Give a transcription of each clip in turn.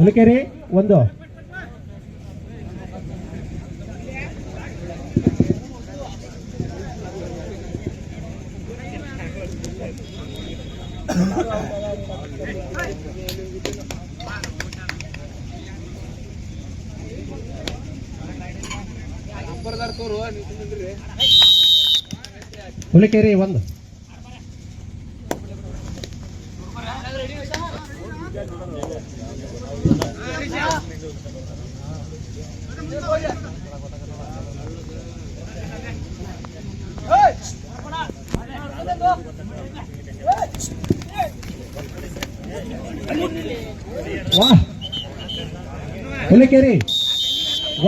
ಹುಲಿಕೆರೆ ಒಂದು ಹುಲಿಕೆರೆ ಒಂದು ಹುಲಿಕೆರೆ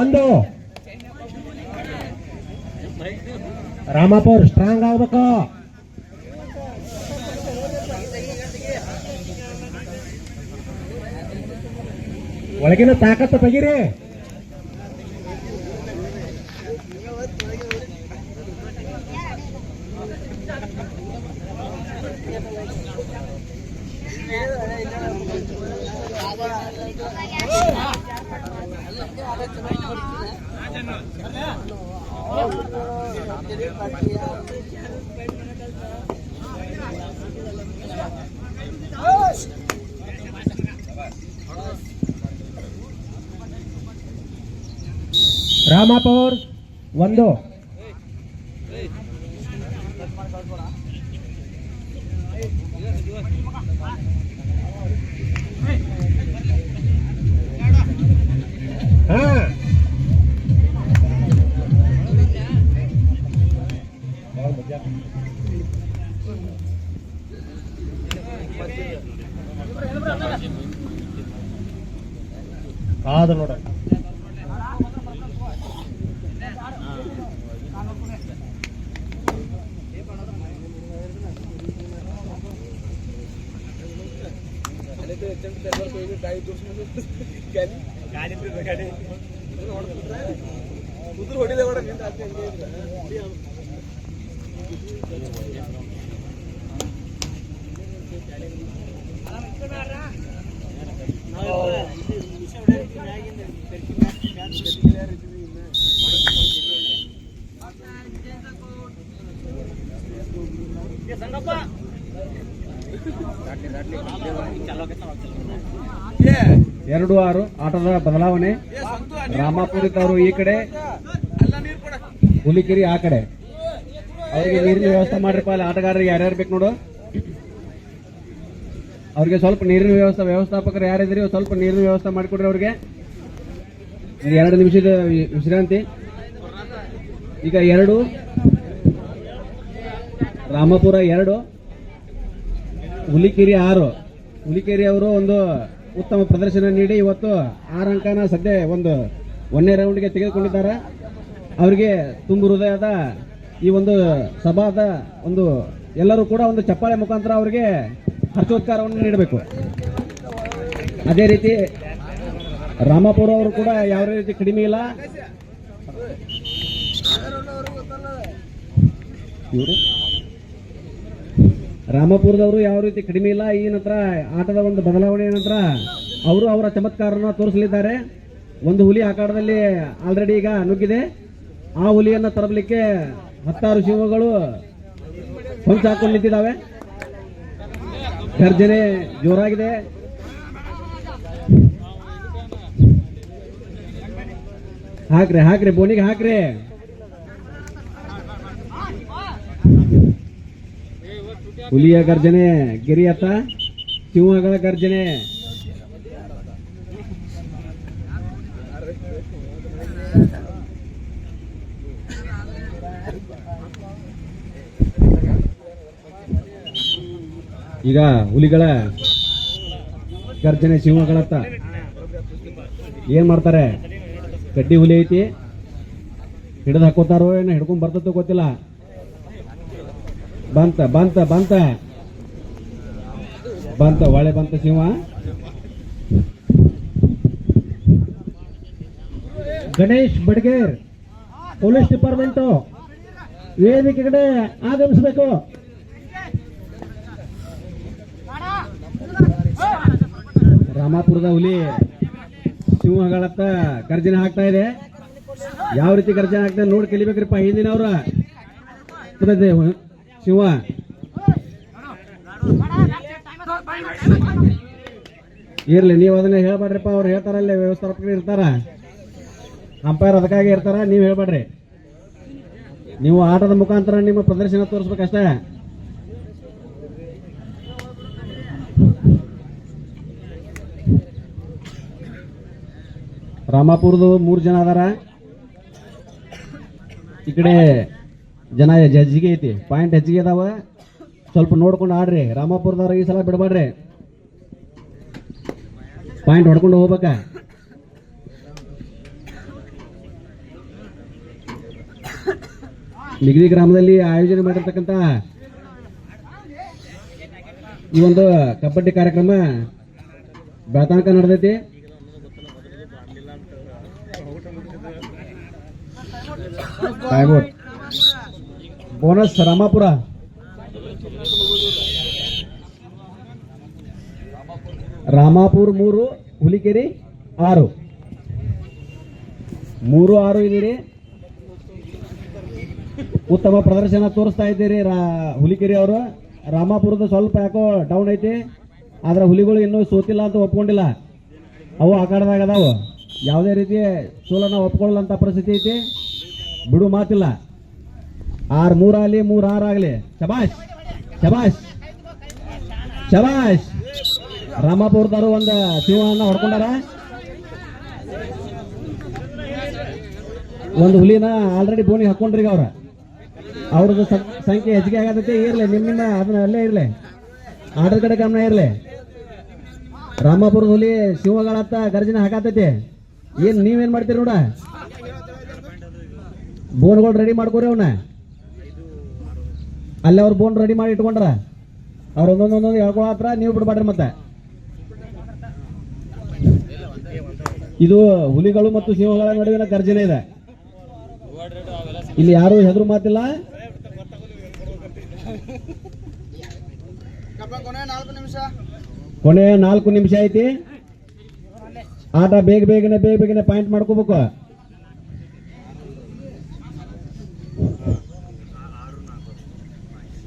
ಒಂದು ರಾಮಾಪುರ್ ಸ್ಟ್ರಾಂಗ್ ಆಗ್ಬೇಕು. ಒಳಗಿನ ತಾಕತ್ತು ತೆಗೀರಿ. ರಾಮಾಪುರ್ ಒಂದು ಕಾದು ನೋಡ. ಎರಡು ಆರು ಆಟದ ಬದಲಾವಣೆ. ರಾಮಾಪುರದವರು ಈ ಕಡೆ, ಹುಲಿಕೆರೆ ಆ ಕಡೆ. ಅವರಿಗೆ ನೀರಿನ ವ್ಯವಸ್ಥೆ ಮಾಡ್ರಿಪ್ಪ. ಅಲ್ಲಿ ಆಟಗಾರರಿಗೆ ಯಾರ್ಯಾರು ಬೇಕು ನೋಡು. ಅವ್ರಿಗೆ ಸ್ವಲ್ಪ ನೀರಿನ ವ್ಯವಸ್ಥಾಪಕರು ಯಾರಿದ್ರಿ ಸ್ವಲ್ಪ ನೀರಿನ ವ್ಯವಸ್ಥೆ ಮಾಡಿಕೊಡ್ರಿ. ಅವ್ರಿಗೆ 2 ನಿಮಿಷದ ವಿಶ್ರಾಂತಿ. ಈಗ 2 ರಾಮಾಪುರ 2 ಹುಲಿಕೆರೆ 6. ಹುಲಿಕೆರೆ ಅವರು ಒಂದು ಉತ್ತಮ ಪ್ರದರ್ಶನ ನೀಡಿ ಇವತ್ತು 6 ಅಂಕನ ಸದ್ಯ ಒಂದನೇ ರೌಂಡ್ಗೆ ತೆಗೆದುಕೊಂಡಿದ್ದಾರೆ. ಅವರಿಗೆ ತುಂಬ ಹೃದಯದ ಈ ಒಂದು ಸಭಾದ ಎಲ್ಲರೂ ಕೂಡ ಒಂದು ಚಪ್ಪಾಳೆ ಮುಖಾಂತರ ಅವರಿಗೆ ಹರ್ಷೋತ್ಕಾರವನ್ನು ನೀಡಬೇಕು. ಅದೇ ರೀತಿ ರಾಮಾಪುರ ಅವರು ಕೂಡ ಯಾವ ರೀತಿ ಕಡಿಮೆ ಇಲ್ಲ. ರಾಮಾಪುರದವರು ಯಾವ ರೀತಿ ಕಡಿಮೆ ಇಲ್ಲ. ಈ ನಂತರ ಆಟದ ಒಂದು ಬದಲಾವಣೆ ನಂತರ ಅವರು ಅವರ ಚಮತ್ಕಾರನ ತೋರಿಸಲಿದ್ದಾರೆ. ಒಂದು ಹುಲಿ ಆಕಾರದಲ್ಲಿ ಆಲ್ರೆಡಿ ಈಗ ನುಗ್ಗಿದೆ. ಆ ಹುಲಿಯನ್ನು ತರಲಿಕ್ಕೆ 10 ಸಿಂಹಗಳು ಹೊಂಚು ಹಾಕೊಂಡು ನಿಂತಿದ್ದಾವೆ. ಗರ್ಜನೆ ಜೋರಾಗಿದೆ. ಹಾಕ್ರಿ ಬೋನಿಗೆ ಹಾಕ್ರಿ. ಹುಲಿಯ ಗರ್ಜನೆ ಗಿರಿಯತ್ತ, ಸಿಂಹಗಳ ಗರ್ಜನೆ. ಈಗ ಹುಲಿಗಳ ಗರ್ಜನೆ ಸಿಂಹಗಳತ್ತ ಏನ್ ಮಾಡ್ತಾರೆ? ಗಡ್ಡಿ ಹುಲಿ ಐತಿ, ಹಿಡಿದು ಹಾಕೋತಾರೋ ಏನೋ ಹಿಡ್ಕೊಂಡ್ ಬರ್ತತೋ ಗೊತ್ತಿಲ್ಲ. ಬಂತ ಬಂತ ಬಂತ ಬಂತ ಒಳ್ಳೆ ಬಂತ ಸಿಂಹ. ಗಣೇಶ್ ಬಡ್ಗೇರ್ ಪೊಲೀಸ್ ಡಿಪಾರ್ಟ್ಮೆಂಟ್ ವೇದಿಕೆ ಕಡೆ ಆಗಮಿಸಬೇಕು. ರಾಮಾಪುರದ ಹುಲಿ ಸಿಂಹಗಳತ್ತ ಗರ್ಜನೆ ಹಾಕ್ತಾ ಇದೆ. ಯಾವ ರೀತಿ ಗರ್ಜನೆ ಆಗ್ತದೆ ನೋಡಿ ಕಲಿಬೇಕ್ರಿಪ್ಪ ಹಿಂದಿನವ್ರ. ಸಿಂಹ ಇರ್ಲಿ, ನೀವು ಅದನ್ನ ಹೇಳ್ಬೇಡ್ರಿಪ್ಪ. ಅವ್ರು ಹೇಳ್ತಾರಲ್ಲೇ, ವ್ಯವಸ್ಥಾಪಕರು ಇರ್ತಾರ, ಅಂಪೈರ್ ಅದಕ್ಕಾಗಿ ಇರ್ತಾರ. ನೀವು ಹೇಳ್ಬೇಡ್ರಿ. ನೀವು ಆಟದ ಮುಖಾಂತರ ನಿಮ್ಮ ಪ್ರದರ್ಶನ ತೋರಿಸ್ಬೇಕಷ್ಟೇ. ರಾಮಾಪುರದು 3 ಜನ ಅದಾರ. ಈ ಕಡೆ ಜನ ಹೆಚ್ಚಿಗೆ ಐತಿ, ಪಾಯಿಂಟ್ ಹೆಚ್ಚಿಗೆ ಅದಾವ. ಸ್ವಲ್ಪ ನೋಡ್ಕೊಂಡು ಆಡ್ರಿ. ರಾಮಾಪುರದವ್ರ ಈ ಸಲ ಬಿಡಬೇಡ್ರಿ, ಪಾಯಿಂಟ್ ಹೊಡ್ಕೊಂಡು ಹೋಗ್ಬೇಕ. ನಿಗದಿ ಗ್ರಾಮದಲ್ಲಿ ಆಯೋಜನೆ ಮಾಡಿರ್ತಕ್ಕಂಥ ಈ ಒಂದು ಕಬಡ್ಡಿ ಕಾರ್ಯಕ್ರಮ ಬೆಳತನಕ ನಡೆದೈತಿ. ಬೋನಸ್ ರಾಮಾಪುರ. ರಾಮಾಪುರ 3, ಹುಲಿಕೆರೆ 6. 3-6 ಇದೀರಿ. ಉತ್ತಮ ಪ್ರದರ್ಶನ ತೋರಿಸ್ತಾ ಇದ್ದೀರಿ ಹುಲಿಕೆರೆ ಅವರು. ರಾಮಾಪುರದ ಸ್ವಲ್ಪ ಯಾಕೋ ಡೌನ್ ಐತಿ, ಆದ್ರೆ ಹುಲಿಗಳು ಇನ್ನೂ ಸೋತಿಲ್ಲ ಅಂತ ಒಪ್ಕೊಂಡಿಲ್ಲ. ಅವು ಆಕಾರದಾಗ ಅದಾವು. ಯಾವುದೇ ರೀತಿ ಸೋಲನ್ನ ಒಪ್ಕೊಳ್ಳಂತ ಪರಿಸ್ಥಿತಿ ಐತಿ. ಬಿಡು ಮಾತಿಲ್ಲ. 6-3 ಆಗಲಿ, 3-6 ಆಗಲಿ. ಶಬಾಷ್ ಶಬಾಷ್ ಶಬಾಷ್. ರಾಮಾಪುರದವರು ಒಂದು ಸಿಂಹವನ್ನ ಹೊಡ್ಕೊಂಡಾರ. ಒಂದು ಹುಲಿನ ಆಲ್ರೆಡಿ ಬೋನಿ ಹಾಕೊಂಡ್ರಿ. ಅವ್ರದ್ದು ಸಂಖ್ಯೆ ಹೆಚ್ಚಿಗೆ ಆಗತೈತಿ. ಇರ್ಲಿ, ನಿಮ್ಮ ಅದನ್ನ ಅಲ್ಲೇ ಇರ್ಲಿ, ಆರ್ಡರ್ ಕಡೆ ಗಮನ ಇರ್ಲಿ. ರಾಮಾಪುರದ ಹುಲಿ ಸಿಂಹಗಳತ್ತ ಗರ್ಜನೆ ಹಾಕತೈತಿ. ನೀವೇನ್ ಮಾಡ್ತೀರಿ ನೋಡ? ಬೋನ್ಗಳು ರೆಡಿ ಮಾಡ್ಕೋರಿ. ಅವನ್ನ ಅಲ್ಲೇ ಅವ್ರ ಬೋನ್ ರೆಡಿ ಮಾಡಿ ಇಟ್ಕೊಂಡ್ರ ಅವ್ರ ಒಂದೊಂದೊಂದೊಂದು ಹೇಳ್ಕೊಳತ್ರ. ನೀವು ಬಿಡ್ಬೇಡ್ರಿ. ಮತ್ತೆ ಇದು ಹುಲಿಗಳು ಮತ್ತು ಸಿಂಹಗಳ ನಡುವಿನ ಗರ್ಜನೆ ಇದೆ. ಇಲ್ಲಿ ಯಾರು ಹೆದರು ಮಾತಿಲ್ಲ. ಕೊನೆ 4 ನಿಮಿಷ ಐತಿ. ಆಟ ಬೇಗ ಬೇಗನೆ ಪಾಯಿಂಟ್ ಮಾಡ್ಕೋಬೇಕು.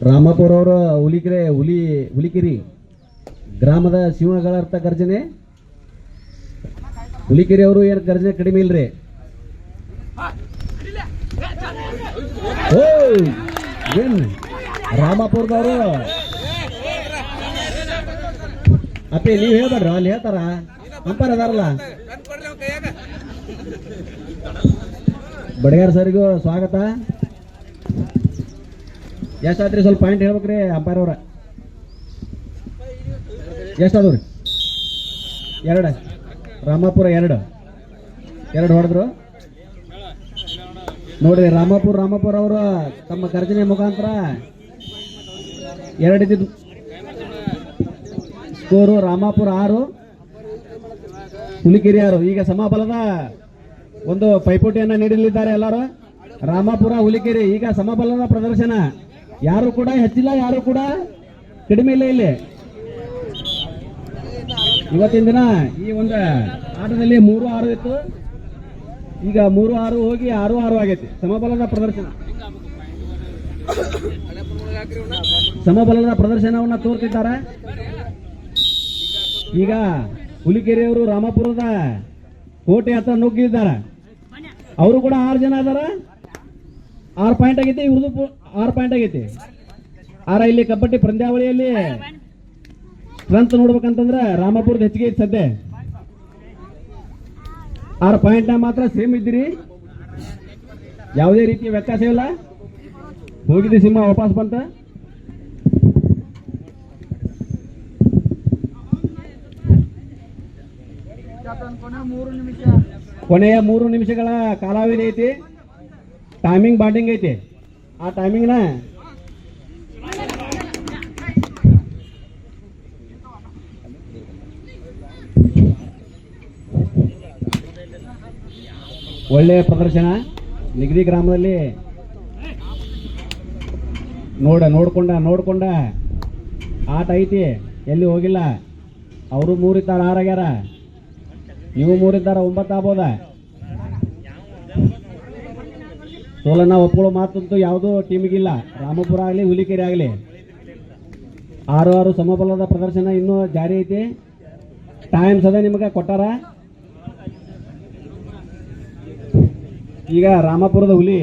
ರಾಮಾಪುರ ಅವರು ಹುಲಿಕೆರೆ ಗ್ರಾಮದ ಸಿಂಹಗಳ ಅರ್ಥ ಗರ್ಜನೆ. ಹುಲಿಕೆರೆ ಅವರು ಏನು ಗರ್ಜನೆ ಕಡಿಮೆ ಇಲ್ರಿ. ಏನ್ ರಾಮಾಪುರದವರು ಅಪ್ಪಿ ನೀವ್ ಹೇಳ್ಬೇಡ್ರಿ, ಅಲ್ಲಿ ಹೇಳ್ತಾರ, ಅಂಪೈರ್ ಅದಾರಲ್ಲ. ಬಡಿಗಾರ್ ಸರ್ಗೂ ಸ್ವಾಗತ. ಎಷ್ಟಾದ್ರಿ ಸ್ವಲ್ಪ ಪಾಯಿಂಟ್ ಹೇಳ್ಬೇಕ್ರಿ ಅಂಪೈರ್ ಅವ್ರ. ಎಷ್ಟಾದ್ರಿ? 2. ರಾಮಾಪುರ 2 ಹೊಡೆದ್ರು ನೋಡ್ರಿ. ರಾಮಾಪುರ ಅವರು ತಮ್ಮ ಗರ್ಜನೆ ಮುಖಾಂತರ 2 ಇದ್ದಿದ್ದು ಸ್ಕೋರು. ರಾಮಾಪುರ 6, ಹುಲಿಕೆರೆ 6. ಈಗ ಸಮಬಲದ ಒಂದು ಪೈಪೋಟಿಯನ್ನ ನೀಡಲಿದ್ದಾರೆ ಎಲ್ಲರೂ. ರಾಮಾಪುರ ಹುಲಿಕೆರೆ ಈಗ ಸಮಬಲದ ಪ್ರದರ್ಶನ. ಯಾರು ಕೂಡ ಹೆಚ್ಚಿಲ್ಲ, ಯಾರು ಕೂಡ ಕಡಿಮೆ ಇಲ್ಲ. ಇಲ್ಲಿ ಇವತ್ತಿನ ದಿನ ಈ ಒಂದು ಆಟದಲ್ಲಿ 3-6 ಇತ್ತು. ಈಗ 3-6 ಹೋಗಿ 6-6 ಆಗೈತಿ. ಸಮಬಲದ ಪ್ರದರ್ಶನವನ್ನ ತೋರ್ತಿದ್ದಾರೆ. ಈಗ ಹುಲಿಕೆರೆಯವರು ರಾಮಾಪುರದ ಕೋಟೆ ಹತ್ರ ನುಗ್ಗಿದ್ದಾರೆ. ಅವರು ಕೂಡ 6 ಜನ ಅದಾರ. 6 ಪಾಯಿಂಟ್ ಆಗೈತಿ. ಇವ್ರದ್ದು 6 ಪಾಯಿಂಟ್ ಆಗೈತಿ. ಆರ ಇಲ್ಲಿ ಕಬಡ್ಡಿ ಪಂದ್ಯಾವಳಿಯಲ್ಲಿ ಸ್ಟ್ರೆಂತ್ ನೋಡ್ಬೇಕಂತಂದ್ರೆ ರಾಮಾಪುರದ ಹೆಚ್ಚಿಗೆ ಐತಿ. ಸದ್ಯ 6 ಪಾಯಿಂಟ್ ಮಾತ್ರ ಸೇಮ್ ಇದ್ದೀರಿ. ಯಾವುದೇ ರೀತಿಯ ವ್ಯತ್ಯಾಸ ಇಲ್ಲ. ಹೋಗಿದೆ ಸಿಂಹ ವಾಪಸ್ ಬಂತ. ಕೊನೆಯ 3 ನಿಮಿಷಗಳ ಕಾಲಾವಧಿ ಐತಿ. ಟೈಮಿಂಗ್ ಬಾಂಡಿಂಗ್ ಐತಿ. ಆ ಟೈಮಿಂಗ್ನ ಒಳ್ಳೆಯ ಪ್ರದರ್ಶನ ನಿಗದಿ ಗ್ರಾಮದಲ್ಲಿ ನೋಡ್ಕೊಂಡ ಆಟ ಐತಿ, ಎಲ್ಲಿ ಹೋಗಿಲ್ಲ. ಅವರು 3 ಇದ್ದಾರೆ 6 ಆಗ್ಯಾರ, ನೀವು 3 ಇದ್ದಾರೆ 9 ಆಗ್ಬೋದ. ಸೋಲನ್ನ ಒಪ್ಕೊಳ್ಳೋ ಮಾತಂತೂ ಯಾವುದೂ ಟೀಮಿಗಿಲ್ಲ. ರಾಮಪುರ ಆಗಲಿ ಹುಲಿಕೆರೆ ಆಗಲಿ 6 ಸಮಬಲದ ಪ್ರದರ್ಶನ ಇನ್ನೂ ಜಾರಿ ಐತಿ. ಟೈಮ್ ಸದ ನಿಮಗೆ ಕೊಟ್ಟಾರ. ಈಗ ರಾಮಪುರದ ಹುಲಿ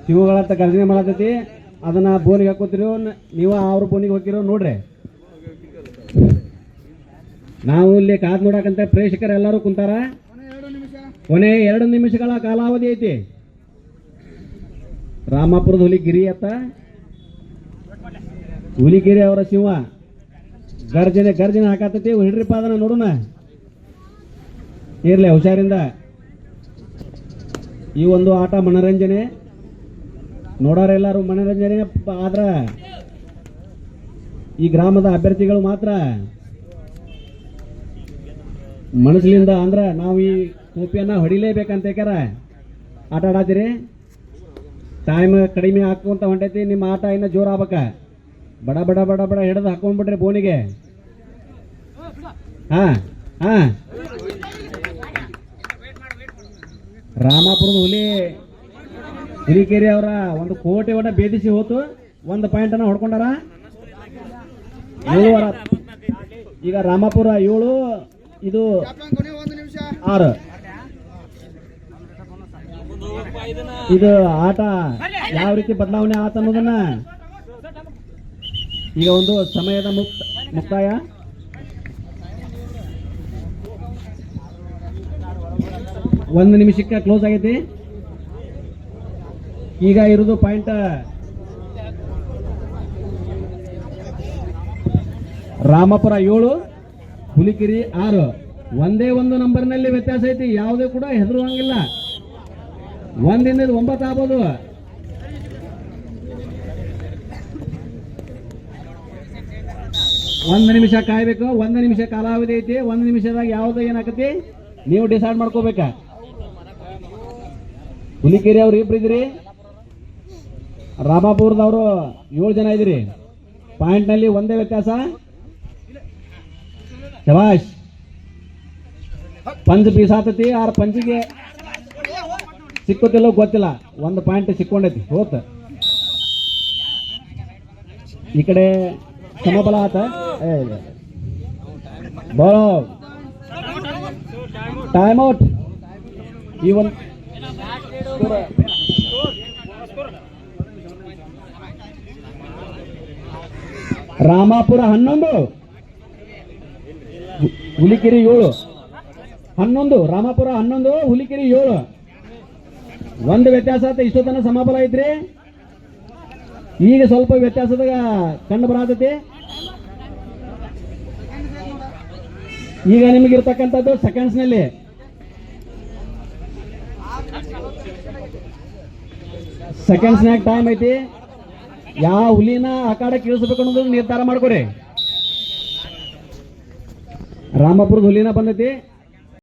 ಶಿವಗಳಂತ ಗರ್ಜನೆ ಮಾಡತೈತಿ. ಅದನ್ನ ಬೋನಿಗೆ ಹಾಕೋತಿರೋ ನೀವು ಅವ್ರ ಬೋನಿಗೆ ಹೋಗಿರೋ ನೋಡ್ರಿ. ನಾವು ಇಲ್ಲಿ ಕಾದ್ ನೋಡಕಂತ ಪ್ರೇಕ್ಷಕರು ಎಲ್ಲರೂ ಕುಂತಾರ. ಕೊನೆ 2 ನಿಮಿಷಗಳ ಕಾಲಾವಧಿ ಐತಿ. ರಾಮಪುರದ ಹುಲಿ ಗಿರಿ ಅತ್ತ ಹುಲಿಗಿರಿ ಅವರ ಶಿವ ಗರ್ಜನೆ ಹಾಕತೈತಿ. ಹಿಡ್ರಿಪ್ಪ ಅದನ್ನ ನೋಡೋಣ. ಇರ್ಲಿ ಹುಷಾರಿಂದ. ಈ ಒಂದು ಆಟ ಮನರಂಜನೆ, ನೋಡೋರೆಲ್ಲರೂ ಮನರಂಜನೆ. ಆದ್ರ ಈ ಗ್ರಾಮದ ಅಭ್ಯರ್ಥಿಗಳು ಮಾತ್ರ ಮನಸ್ಸಿನಿಂದ ಅಂದ್ರ ನಾವು ಈ ಕೋಪಿಯನ್ನ ಹೊಡಿಲೇಬೇಕಂತ ಆಟ ಆಡತ್ತೀರಿ. ಟೈಮ್ ಕಡಿಮೆ ಹಾಕುವಂತ ಹೊಂಟೈತಿ. ನಿಮ್ಮ ಆಟ ಇನ್ನ ಜೋರ್ ಆಗ್ಬೇಕ. ಬಡ ಬಡ ಬಡ ಬಡ ಹಿಡಿದು ಹಾಕೊಂಡ್ಬಿಡ್ರಿ ಬೋನಿಗೆ. ಹಾ ಹಾ ರಾಮಪುರದ ಹುಲಿಕೆರೆ ಅವರ ಒಂದು ಕೋಟೆವನ್ನ ಭೇದಿಸಿ ಹೋತು. 1 ಪಾಯಿಂಟ್ ಅನ್ನ ಹೊಡ್ಕೊಂಡಾರ. 7 ಈಗ ರಾಮಪುರ 7, ಇದು 6. ಇದು ಆಟ ಯಾವ ರೀತಿ ಬದಲಾವಣೆ ಆತ ಅನ್ನೋದನ್ನ ಈಗ ಒಂದು ಸಮಯದ ಮುಕ್ತಾಯ. ಒಂದು ನಿಮಿಷಕ್ಕೆ ಕ್ಲೋಸ್ ಆಗೈತಿ. ಈಗ ಇರೋದು ಪಾಯಿಂಟ್ ರಾಮಪುರ 7, ಹುಲಿಕೆರೆ 6. ಒಂದೇ ಒಂದು ನಂಬರ್ನಲ್ಲಿ ವ್ಯತ್ಯಾಸ ಐತಿ. ಯಾವುದೇ ಕೂಡ ಹೆದರುವಂಗಿಲ್ಲ. 1 ಇಂದ 9 ಆಗ್ಬೋದು. ಒಂದು ನಿಮಿಷ ಕಾಯ್ಬೇಕು. 1 ನಿಮಿಷ ಕಾಲಾವಧಿ ಐತಿ. 1 ನಿಮಿಷದಾಗ ಯಾವ್ದು ಏನಾಕತಿ ನೀವು ಡಿಸೈಡ್ ಮಾಡ್ಕೋಬೇಕ. ಹುಲಿಕೆರೆ ಅವ್ರು 2 ಇದ್ರಿ, ರಾಮಪುರದವರು 7 ಜನ ಇದ್ರಿ. ಪಾಯಿಂಟ್ ನಲ್ಲಿ ಒಂದೇ ವ್ಯತ್ಯಾಸ. ಶಬಾಷ್. ಪಂಚ್ ಬೀಸಾತತಿ. 6 ಪಂಚಿಗೆ ಸಿಕ್ಕುತ್ತಿಲ್ಲ ಗೊತ್ತಿಲ್ಲ. 1 ಪಾಯಿಂಟ್ ಸಿಕ್ಕೊಂಡೈತಿ. ಹೋತ ಈ ಕಡೆ ಸಮಬಲ ಆತ. Ball time out. ಈ ಒಂದು ರಾಮಪುರ 11, ಹುಲಿಕೆರೆ 7. 11 ರಾಮಪುರ 11, ಹುಲಿಕೆರೆ 7. 1 ವ್ಯತ್ಯಾಸ ಆತ. ಇಷ್ಟೊತ್ತನ ಸಮಬಲ ಐತ್ರಿ. ಈಗ ಸ್ವಲ್ಪ ವ್ಯತ್ಯಾಸದಾಗ ಕಂಡು ಬರತೈತಿ. ಈಗ ನಿಮಗಿರ್ತಕ್ಕಂಥದ್ದು ಸೆಕೆಂಡ್ಸ್ ನಲ್ಲಿ ಟೈಮ್ ಐತಿ. ಯಾವ ಹುಲಿನ ಅಖಾಡಕ್ಕೆ ಇಳಿಸಬೇಕು ಅನ್ನೋದು ನಿರ್ಧಾರ ಮಾಡ್ಕೊರಿ. ರಾಮಪುರದ ಹುಲಿನ ಬಂದೈತಿ.